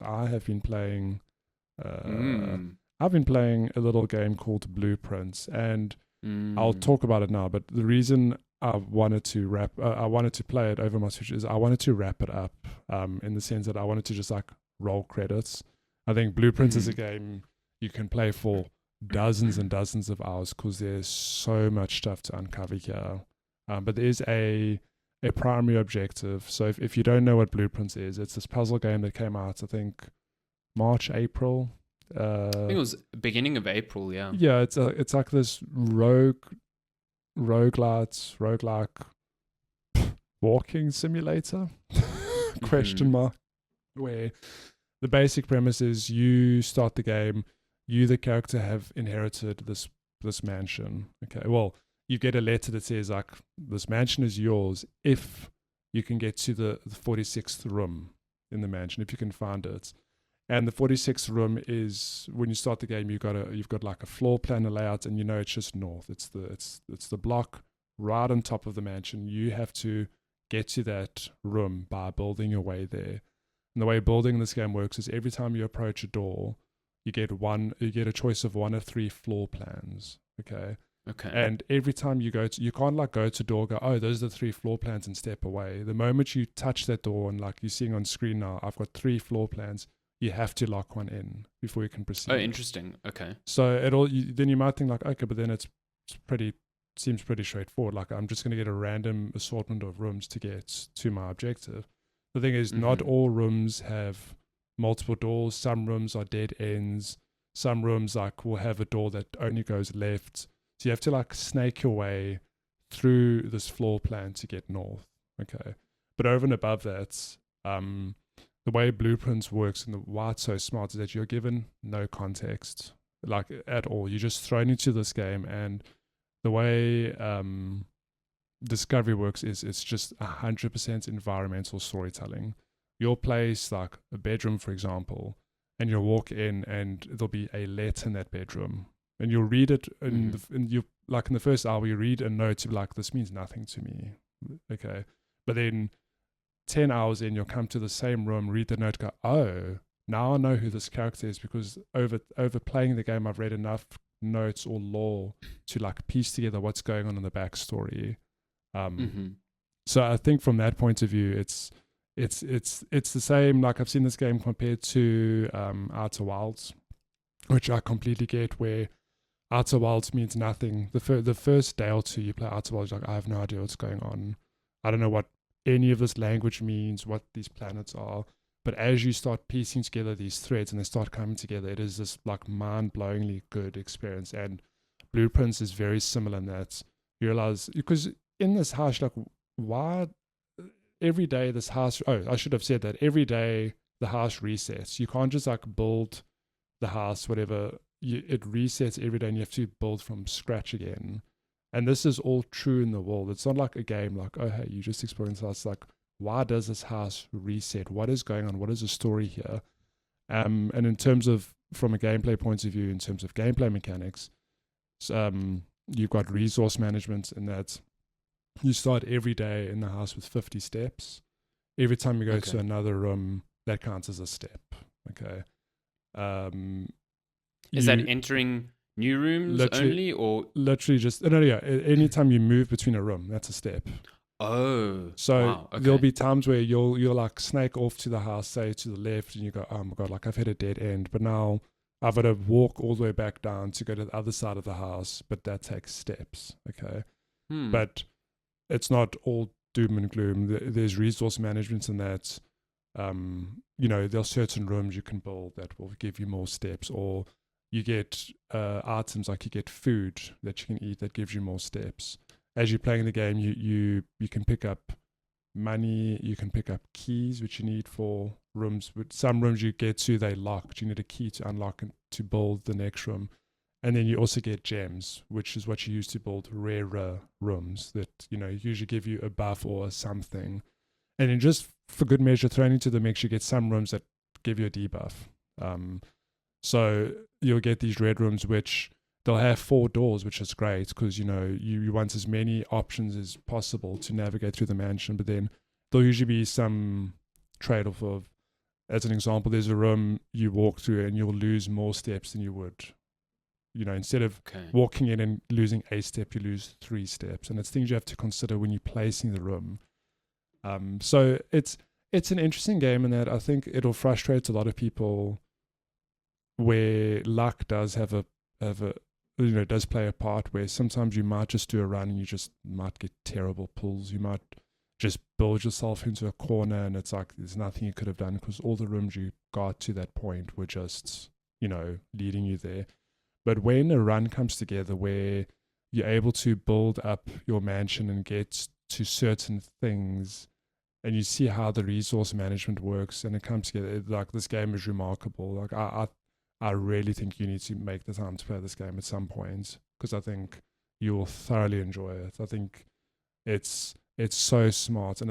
I have been playing. Mm. I've been playing a little game called Blueprints, and I'll Mm. talk about it now. But the reason I wanted to play it over my Switch is I wanted to wrap it up. In the sense that I wanted to just like roll credits. I think Blueprints is a Mm. game you can play for dozens and dozens of hours because there's so much stuff to uncover here. But there is a primary objective. So if you don't know what Blueprints is, it's this puzzle game that came out, I think, March, April. I think it was beginning of April. Yeah. Yeah, it's like this roguelike walking simulator question Mm-hmm. mark, where the basic premise is you start the game, you the character have inherited this mansion. Okay, well, you get a letter that says like this mansion is yours if you can get to the 46th room in the mansion, if you can find it. And the 46th room is when you start the game, you've got like a floor plan, a layout, and you know it's just north. It's the block right on top of the mansion. You have to get to that room by building your way there. And the way building this game works is every time you approach a door, you get a choice of one of three floor plans. Okay. Okay. And every time you can't like go to door, go, oh, those are the three floor plans and step away. The moment you touch that door and like you're seeing on screen now, I've got three floor plans, you have to lock one in before you can Oh, proceed. interesting. Okay. So then you might think like, okay, but then seems pretty straightforward. Like I'm just going to get a random assortment of rooms to get to my objective. The thing is, not Mm-hmm. all rooms have multiple doors. Some rooms are dead ends. Some rooms like will have a door that only goes left. So you have to like snake your way through this floor plan to get north. Okay, but over and above that, the way Blueprints works and why it's so smart is that you're given no context, like at all. You're just thrown into this game, and the way Discovery works is it's just 100% environmental storytelling. You'll place like a bedroom, for example, and you'll walk in, and there'll be a letter in that bedroom, and you'll read it, Mm-hmm. you like in the first hour, you read a note to be like, this means nothing to me, okay, but then 10 hours in, you'll come to the same room, read the note, go, oh, now I know who this character is because over playing the game, I've read enough notes or lore to like piece together what's going on in the backstory. Um, Mm-hmm. so I think from that point of view, it's the same. Like I've seen this game compared to Outer Wilds, which I completely get. Where Outer Wilds means nothing. The first day or two you play Outer Wilds, you're like I have no idea what's going on. I don't know what any of this language means, what these planets are. But as you start piecing together these threads and they start coming together, it is this like mind-blowingly good experience. And Blueprints is very similar in that you realize because in this house, like why every day this house? Oh, I should have said that every day the house resets. You can't just like build the house, whatever. It resets every day, and you have to build from scratch again. And this is all true in the world. It's not like a game like, oh, hey, you just exploring this house. Like, why does this house reset? What is going on? What is the story here? And in terms of, from a gameplay point of view, in terms of gameplay mechanics, you've got resource management in that you start every day in the house with 50 steps. Every time you go Okay. to another room, that counts as a step. Okay. Um, Is that you entering new rooms literally only, or literally just no, yeah. Anytime you move between a room, that's a step. oh So wow, there'll okay. be times where you'll like snake off to the house, say to the left, and you go, oh my god, like I've hit a dead end, but now I've got to walk all the way back down to go to the other side of the house, but that takes steps. Okay, Hmm. but it's not all doom and gloom. There's resource management in that. There's certain rooms you can build that will give you more steps, or you get items like you get food that you can eat that gives you more steps. As you're playing the game, you can pick up money, you can pick up keys which you need for rooms. But some rooms you get to, they locked. You need a key to unlock and to build the next room. And then you also get gems, which is what you use to build rarer rooms that, usually give you a buff or something. And then just for good measure, thrown into the mix, you get some rooms that give you a debuff. So you'll get these red rooms, which they'll have 4 doors, which is great because, you want as many options as possible to navigate through the mansion. But then there'll usually be some trade-off of as an example, there's a room you walk through and you'll lose more steps than you would. Instead of walking in and losing a step, you lose 3 steps. And it's things you have to consider when you're placing the room. So it's an interesting game in that I think it'll frustrate a lot of people where luck does have a does play a part, where sometimes you might just do a run and you just might get terrible pulls. You might just build yourself into a corner and it's like there's nothing you could have done because all the rooms you got to that point were just, leading you there. But when a run comes together where you're able to build up your mansion and get to certain things and you see how the resource management works and it comes together, like this game is remarkable. Like I really think you need to make the time to play this game at some point because I think you will thoroughly enjoy it. I think it's so smart, and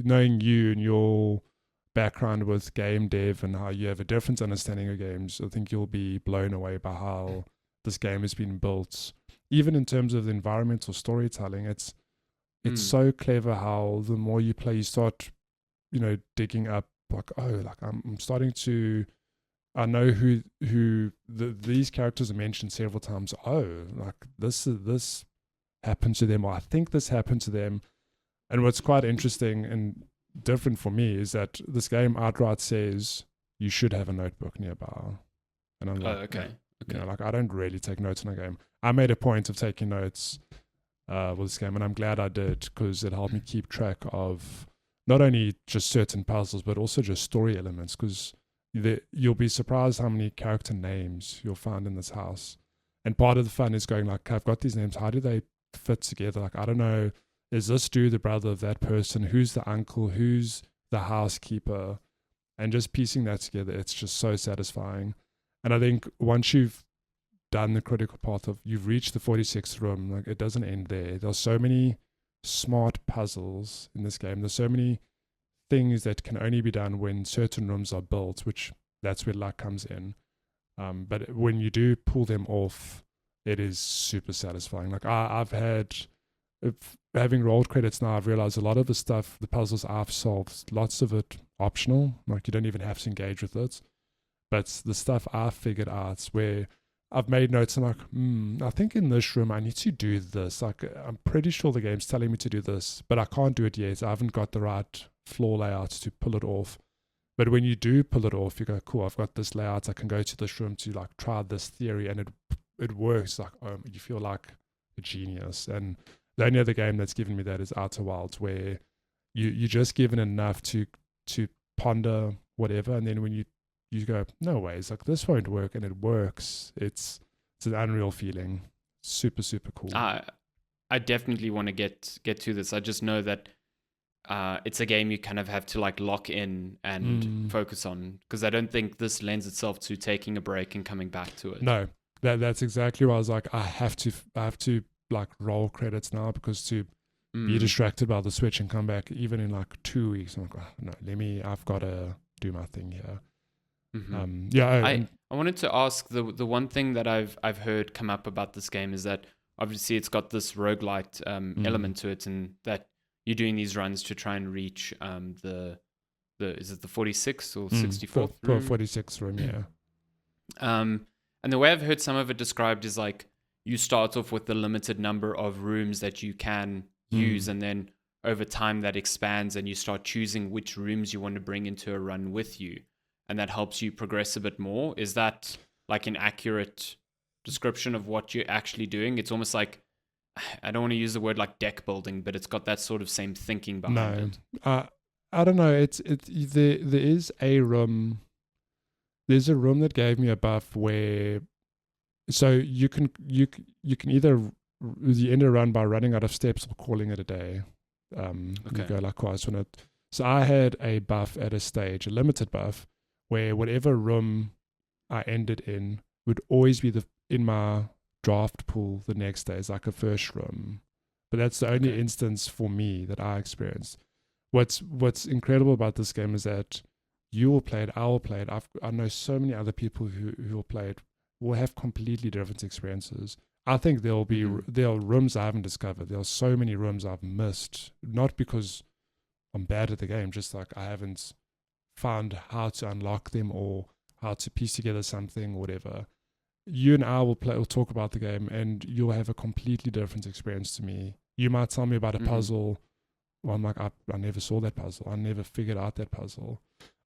knowing you and your background with game dev and how you have a different understanding of games, I think you'll be blown away by how this game has been built. Even in terms of the environmental storytelling, it's so clever how the more you play, you start, digging up like, I'm starting to. I know who these characters are mentioned several times. Oh, like this happened to them, or I think this happened to them. And what's quite interesting and different for me is that this game outright says you should have a notebook nearby. And I'm like, okay. I don't really take notes in a game. I made a point of taking notes with this game, and I'm glad I did because it helped me keep track of not only just certain puzzles, but also just story elements, because you'll be surprised how many character names you'll find in this house. And part of the fun is going like, I've got these names, how do they fit together? Like, I don't know, is this dude the brother of that person? Who's the uncle? Who's the housekeeper? And just piecing that together, it's just so satisfying. And I think once you've done the critical part of, you've reached the 46th room, like it doesn't end there. There's so many smart puzzles in this game. There's so many things that can only be done when certain rooms are built, which that's where luck comes in. But when you do pull them off, it is super satisfying. Like I've had, having rolled credits now, I've realized a lot of the stuff, the puzzles I've solved, lots of it optional. Like you don't even have to engage with it. But the stuff I've figured out where I've made notes and like, I think in this room I need to do this. Like I'm pretty sure the game's telling me to do this, but I can't do it yet. I haven't got the right floor layout to pull it off. But when you do pull it off, you go, cool, I've got this layout. I can go to this room to like try this theory, and it works. Like you feel like a genius. And the only other game that's given me that is Outer Wilds, where you're just given enough to ponder whatever, and then when you go, no ways, like this won't work, and it works. It's an unreal feeling. Super, super cool. I definitely want to get to this. I just know that it's a game you kind of have to like lock in and focus on, because I don't think this lends itself to taking a break and coming back to it. No, that's exactly why I was like, I have to like roll credits now, because to be distracted by the Switch and come back even in like 2 weeks, I'm like, oh, no, I've got to do my thing here. I wanted to ask, the one thing that I've heard come up about this game is that obviously it's got this roguelike element to it, and that you're doing these runs to try and reach is it the 46th or 64th room? 46th room, yeah. And the way I've heard some of it described is like you start off with the limited number of rooms that you can use, and then over time that expands and you start choosing which rooms you want to bring into a run with you, and that helps you progress a bit more. Is that like an accurate description of what you're actually doing? It's almost like, I don't want to use the word like deck building, but it's got that sort of same thinking behind it. I don't know. There is a room. There's a room that gave me a buff where, so you can either you end a run by running out of steps or calling it a day. You go like, oh, I just want to. So I had a buff at a stage, a limited buff, where whatever room I ended in would always be in my draft pool the next day. It's like a first room. But that's the only instance for me that I experienced. What's incredible about this game is that you will play it, I will play it. I know so many other people who will play it, will have completely different experiences. I think there are rooms I haven't discovered. There are so many rooms I've missed, not because I'm bad at the game, just like I haven't found how to unlock them or how to piece together something or whatever, you and I will talk about the game, and you'll have a completely different experience to me. You might tell me about a puzzle. Well, I'm like, I never saw that puzzle. I never figured out that puzzle.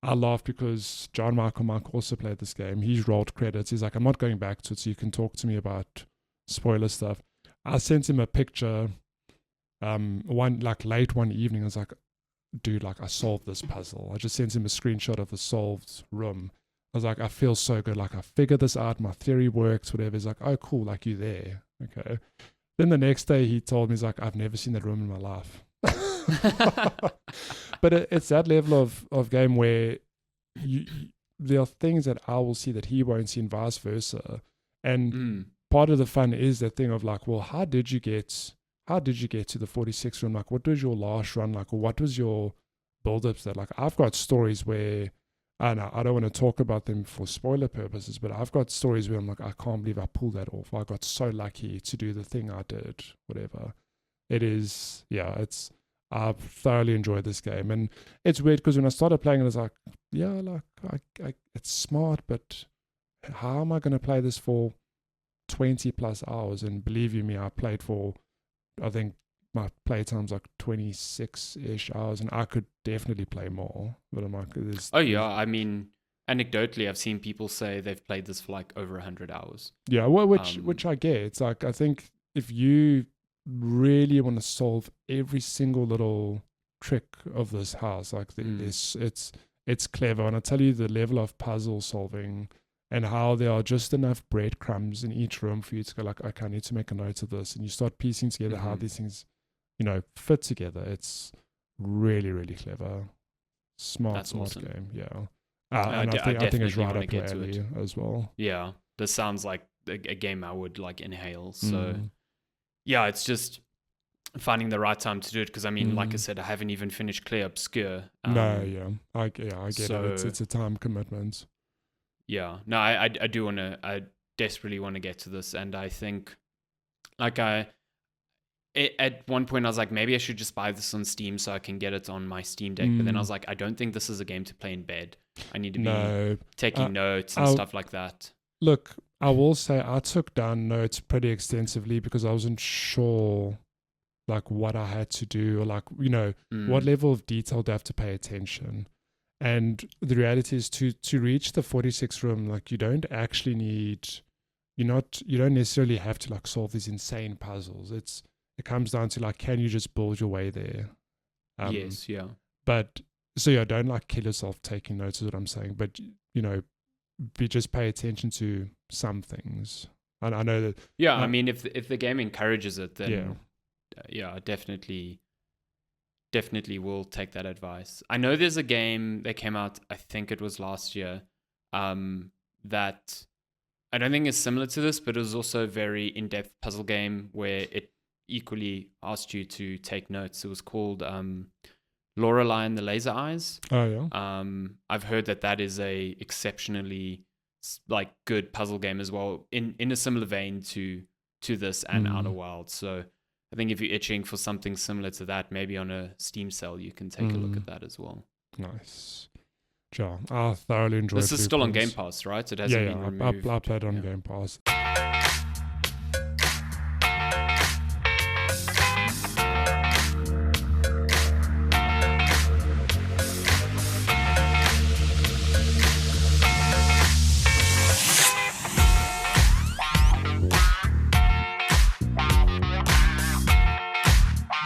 I laugh because John Michael Monk also played this game. He's rolled credits. He's like, I'm not going back to it, so you can talk to me about spoiler stuff. I sent him a picture late one evening. I was like, dude, like I solved this puzzle. I just sent him a screenshot of the solved room. I was like, I feel so good. Like I figured this out. My theory works, whatever. He's like, oh, cool. Like you there. Okay. Then the next day he told me, he's like, I've never seen that room in my life. But it's that level of game where there are things that I will see that he won't see and vice versa. And part of the fun is that thing of like, well, how did you get to the 46 room? Like, what was your last run like? Or what was your build-ups that, like, I've got stories where, I don't want to talk about them for spoiler purposes, but I've got stories where I'm like, I can't believe I pulled that off. I got so lucky to do the thing I did, whatever. It is, I've thoroughly enjoyed this game. And it's weird because when I started playing it, I was like, yeah, like, it's smart, but how am I going to play this for 20 plus hours? And believe you me, I played for, I think my playtime's like 26-ish hours, and I could definitely play more. But I'm like, I mean, anecdotally, I've seen people say they've played this for like over 100 hours. Yeah, well, which I get. It's like, I think if you really want to solve every single little trick of this house, like it's clever. And I tell you, the level of puzzle solving and how there are just enough breadcrumbs in each room for you to go like, okay, I need to make a note of this, and you start piecing together how these things, fit together. It's really, really clever. Smart awesome. Game. Yeah. I think it's right up your alley as well. Yeah. This sounds like a game I would like inhale. So yeah, it's just finding the right time to do it. Because I mean, like I said, I haven't even finished Clear Obscure. I get it. It's a time commitment. Yeah. No, I do want to. I desperately want to get to this, and I think, like at one point I was like, maybe I should just buy this on Steam so I can get it on my Steam Deck. But then I was like, I don't think this is a game to play in bed. I need to be taking notes and stuff like that. Look, I will say I took down notes pretty extensively because I wasn't sure like what I had to do, or like, what level of detail do I have to pay attention. And the reality is to reach the 46 room, like you don't actually need, you don't necessarily have to like solve these insane puzzles. It comes down to like, can you just build your way there? Yes, yeah. But so yeah, don't like kill yourself taking notes is what I'm saying. But just pay attention to some things. And I know that. Yeah, I mean, if the game encourages it, then I definitely will take that advice. I know there's a game that came out, I think it was last year, that I don't think is similar to this, but it was also a very in-depth puzzle game where it equally asked you to take notes. It was called Lorelei and the Laser Eyes. Oh yeah. I've heard that is a exceptionally like good puzzle game as well, in a similar vein to this and Outer Wilds. So I think if you're itching for something similar to that, maybe on a Steam sale, you can take a look at that as well. Nice. Sure. I thoroughly enjoyed it. This is still on Game Pass, right? It hasn't been removed. I played on Game Pass.